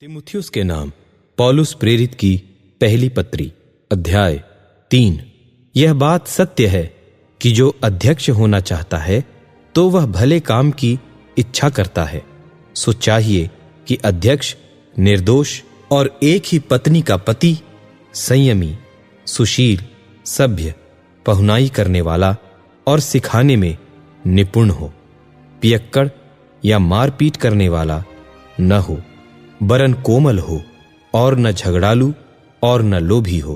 तीमुथियुस के नाम पौलुस प्रेरित की पहली पत्री अध्याय 3। यह बात सत्य है कि जो अध्यक्ष होना चाहता है तो वह भले काम की इच्छा करता है। सो चाहिए कि अध्यक्ष निर्दोष और एक ही पत्नी का पति, संयमी, सुशील, सभ्य, पहुनाई करने वाला और सिखाने में निपुण हो, पियक्कड़ या मारपीट करने वाला न हो, वरन कोमल हो और न झगड़ालू और न लोभी हो,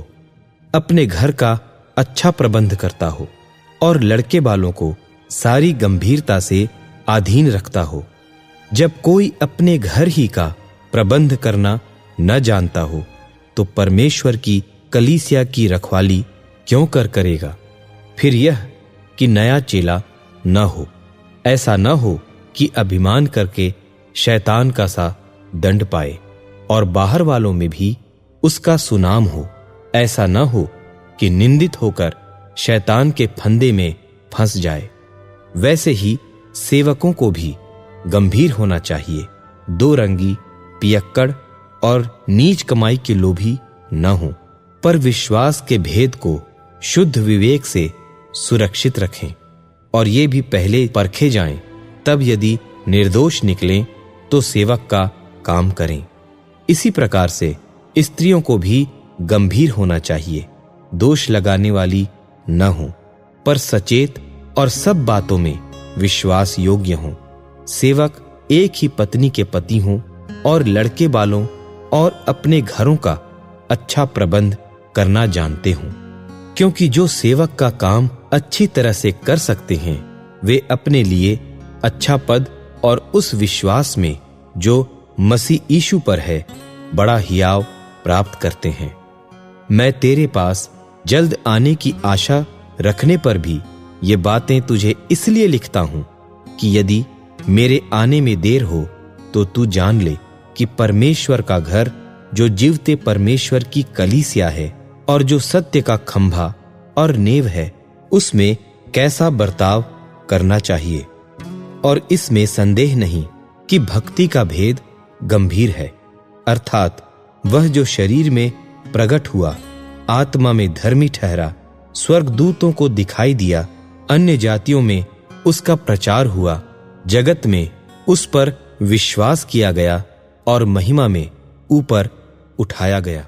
अपने घर का अच्छा प्रबंध करता हो और लड़के बालों को सारी गंभीरता से अधीन रखता हो। जब कोई अपने घर ही का प्रबंध करना न जानता हो तो परमेश्वर की कलीसिया की रखवाली क्यों करेगा। फिर यह कि नया चेला न हो, ऐसा न हो कि अभिमान करके शैतान का सा दंड पाए और बाहर वालों में भी उसका सुनाम हो। ऐसा न हो कि निंदित होकर शैतान के फंदे में फंस जाए। वैसे ही सेवकों को भी गंभीर होना चाहिए, दो रंगी, पियक्कड़ और नीच कमाई के लोभी न हो, पर विश्वास के भेद को शुद्ध विवेक से सुरक्षित रखें और ये भी पहले परखे जाएं, तब यदि निर्दोष निकलें तो सेवक का काम करें। इसी प्रकार से स्त्रियों को भी गंभीर होना चाहिए, दोष लगाने वाली न हो, पर सचेत और सब बातों में विश्वास योग्य हों। सेवक एक ही पत्नी के पति हों और लड़के बालों और अपने घरों का अच्छा प्रबंध करना जानते हों, क्योंकि जो सेवक का काम अच्छी तरह से कर सकते हैं वे अपने लिए अच्छा पद और उस विश्वास में जो मसीह यीशु पर है बड़ा हियाव प्राप्त करते हैं। मैं तेरे पास जल्द आने की आशा रखने पर भी ये बातें तुझे इसलिए लिखता हूं कि यदि मेरे आने में देर हो तो तू जान ले कि परमेश्वर का घर जो जीवते परमेश्वर की कलीसिया है और जो सत्य का खंभा और नींव है, उसमें कैसा बर्ताव करना चाहिए। और इसमें संदेह नहीं कि भक्ति का भेद गंभीर है, अर्थात वह जो शरीर में प्रकट हुआ, आत्मा में धर्मी ठहरा, स्वर्गदूतों को दिखाई दिया, अन्य जातियों में उसका प्रचार हुआ, जगत में उस पर विश्वास किया गया और महिमा में ऊपर उठाया गया।